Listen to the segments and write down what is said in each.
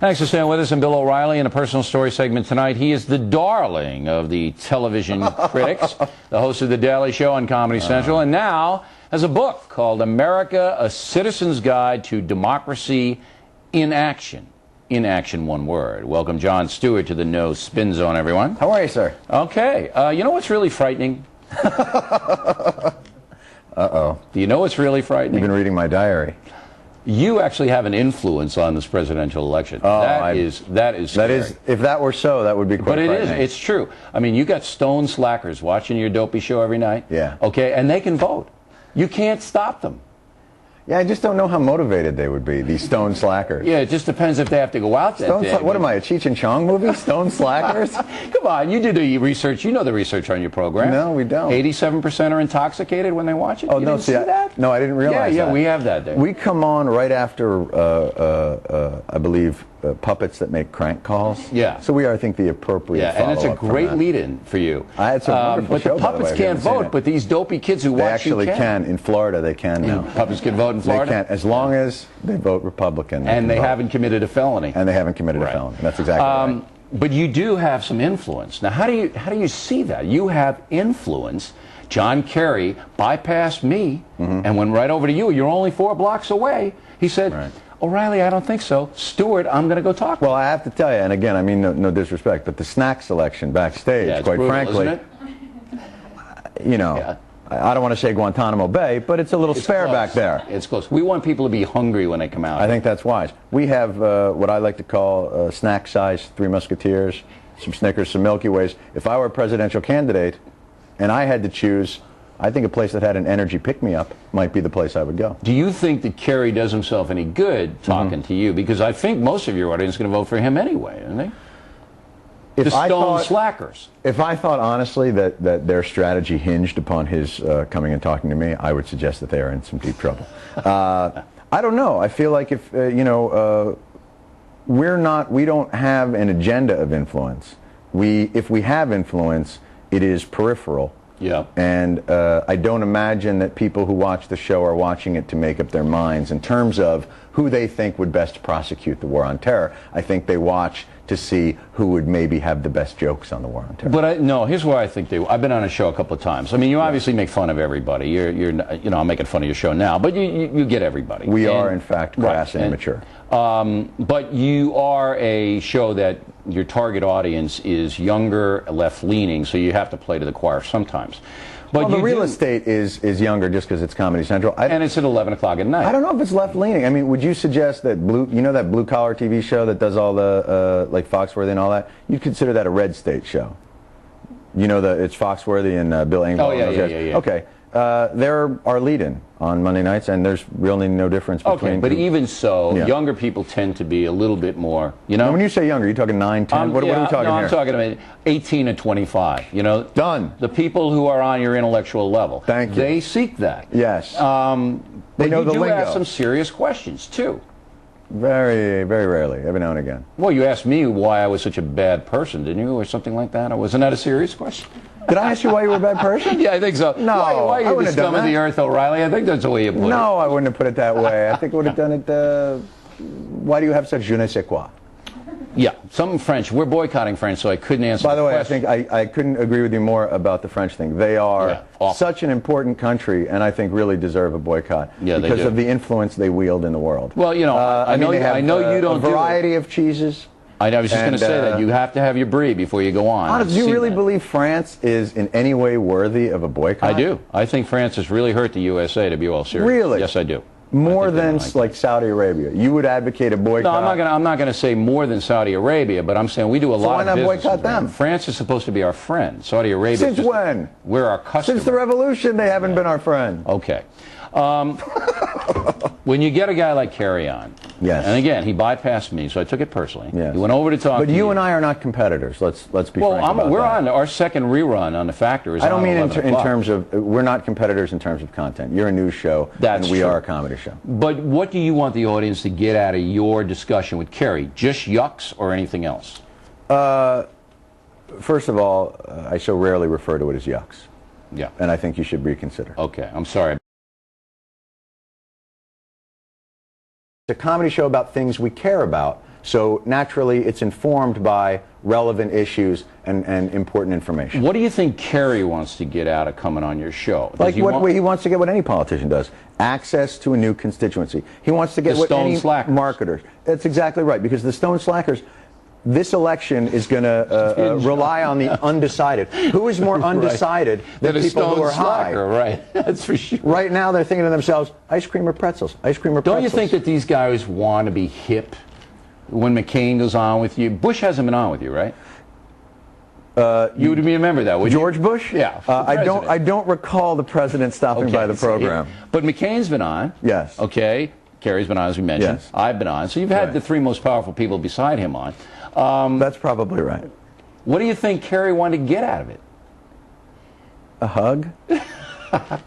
Thanks for staying with us. I'm Bill O'Reilly in a personal story segment tonight. He is the darling of the television critics, the host of The Daily Show on Comedy Central, and now has a book called America, A Citizen's Guide to Democracy in Action. In action, one word. Welcome, Jon Stewart, to the No Spin Zone, everyone. How are you, sir? Okay. You know what's really frightening? Uh-oh. Do you know what's really frightening? You've been reading my diary. You actually have an influence on this presidential election. Oh, that is scary. If that were so, that would be quite frightening. But it is. It's true. I mean, you got stone slackers watching your dopey show every night. Yeah. Okay, and they can vote. You can't stop them. Yeah, I just don't know how motivated they would be, these stone slackers. Yeah, it just depends if they have to go out that day. What am I, a Cheech and Chong movie? Stone slackers? Come on, you do the research. You know the research on your program. No, we don't. 87% are intoxicated when they watch it. Oh, you no, didn't see that? No, I didn't realize that. Yeah, we have that day. We come on right after, I believe, puppets that make crank calls. Yeah. So we are, I think, the appropriate and it's a great lead-in for you. I had some wonderful But the puppets can't vote, but these dopey kids who watch you can. They actually can. In Florida, they can now. Puppets can vote in Florida? They can, as long as they vote Republican. And they haven't committed a felony. And they haven't committed a felony. That's exactly right. But you do have some influence. Now, how do you see that? You have influence. John Kerry bypassed me and went right over to you. You're only 4 blocks away. He said, O'Reilly, I don't think so. Stewart, I'm going to go talk to Well, I have to tell you, and again, I mean no disrespect, but the snack selection backstage, quite brutal, frankly, isn't it? You know, I don't want to say Guantanamo Bay, but it's a little spare back there. It's close. We want people to be hungry when they come out. I think that's wise. We have what I like to call snack size 3 Musketeers, some Snickers, some Milky Ways. If I were a presidential candidate and I had to choose, I think a place that had an energy pick-me-up might be the place I would go. Do you think that Kerry does himself any good talking to you? Because I think most of your audience is going to vote for him anyway, isn't they? The stone slackers. If I thought honestly that their strategy hinged upon his coming and talking to me, I would suggest that they are in some deep trouble. I don't know. I feel like if we don't have an agenda of influence. If we have influence, it is peripheral. Yeah. And I don't imagine that people who watch the show are watching it to make up their minds in terms of who they think would best prosecute the war on terror. I think they watch to see who would maybe have the best jokes on the war on terror. But no, here's where I think I've been on a show a couple of times. I mean, you obviously make fun of everybody. I'm making fun of your show now, but you get everybody. We are, in fact, crass and immature. But you are a show that your target audience is younger, left-leaning, so you have to play to the choir sometimes. But the real estate is younger just because it's Comedy Central. And it's at 11 o'clock at night. I don't know if it's left-leaning. I mean, would you suggest that that blue-collar TV show that does all the, like Foxworthy and all that, you'd consider that a red state show? You know, it's Foxworthy and Bill Engvall. Oh, yeah. Okay. They're our lead-in on Monday nights, and there's really no difference between... Okay, but even so, younger people tend to be a little bit more, Now, when you say younger, are you talking 9, 10? What are we talking here? I'm talking about 18 and 25, Done. The people who are on your intellectual level. Thank you. They seek that. Yes. They know the lingo. You do ask some serious questions, too. Very, very rarely, every now and again. Well, you asked me why I was such a bad person, didn't you, or something like that? Wasn't that a serious question? Did I ask you why you were a bad person? Yeah, I think so. No, why are you the scum of the earth, O'Reilly? I think that's the way you put it. No, I wouldn't have put it that way. I think I would have done it, why do you have such je ne sais quoi? Yeah, something French. We're boycotting French, so I couldn't answer By the way, question. I think I couldn't agree with you more about the French thing. They are such an important country, and I think really deserve a boycott because of the influence they wield in the world. Well, I know you don't do a variety of cheeses. I was just going to say that. You have to have your brie before you go on. Do you really believe France is in any way worthy of a boycott? I do. I think France has really hurt the USA, to be all serious. Really? Yes, I do. More than like Saudi Arabia. You would advocate a boycott? No, I'm not going to say more than Saudi Arabia, but I'm saying we do a lot of business. Why not boycott them? France is supposed to be our friend. Saudi Arabia. Since when? We're our customer. Since the revolution, they haven't been our friend. Okay. When you get a guy like Kerry on, and again, he bypassed me, so I took it personally. He went over to talk to you. But you and I are not competitors. Let's be frank about that. We're on our second rerun on The Factor. I don't mean in terms of, we're not competitors in terms of content. You're a news show, and we are a comedy show. But what do you want the audience to get out of your discussion with Kerry? Just yucks or anything else? First of all, I so rarely refer to it as yucks. Yeah. And I think you should reconsider. Okay, I'm sorry. It's a comedy show about things we care about, So naturally, it's informed by relevant issues and important information. What do you think Kerry wants to get out of coming on your show? Like he wants to get what any politician does: access to a new constituency. He wants to get what any marketers. That's exactly right, because the stone slackers. This election is going to rely on the undecided. Who is more undecided than people who are high? Right, that's for sure. Right now, they're thinking to themselves, ice cream or pretzels? Ice cream or pretzels? Don't you think that these guys want to be hip? When McCain goes on with you, Bush hasn't been on with you, right? You would remember that, would you? George Bush? Yeah. I don't recall the president stopping by the program. But McCain's been on. Yes. Okay. Kerry's been on, as we mentioned. Yes. I've been on. So you've had the three most powerful people beside him on. That's probably right. What do you think Kerry wanted to get out of it? A hug?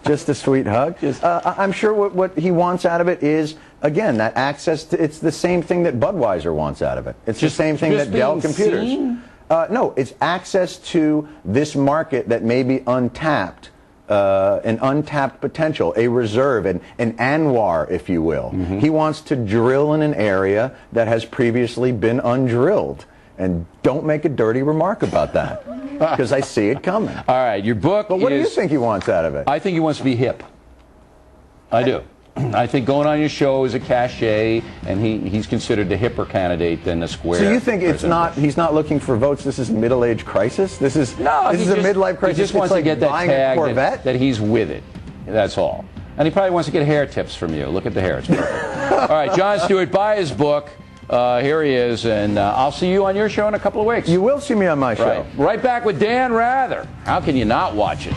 Just a sweet hug? I'm sure what he wants out of it is, again, that access to, it's the same thing that Budweiser wants out of it. It's the same thing that Dell Computers. No, it's access to this market that may be untapped. An untapped potential, a reserve, an Anwar, if you will. He wants to drill in an area that has previously been undrilled. And don't make a dirty remark about that, because I see it coming. All right, your book But what do you think he wants out of it? I think he wants to be hip. I do. I think going on your show is a cachet, and he's considered a hipper candidate than the square. So you think it's not? He's not looking for votes. This is a middle-age crisis. This is a midlife crisis. He just wants to get that tag that he's with it. That's all. And he probably wants to get hair tips from you. Look at the hair; it's perfect. All right, Jon Stewart, buy his book. Here he is, and I'll see you on your show in a couple of weeks. You will see me on my show. Right back with Dan Rather. How can you not watch it?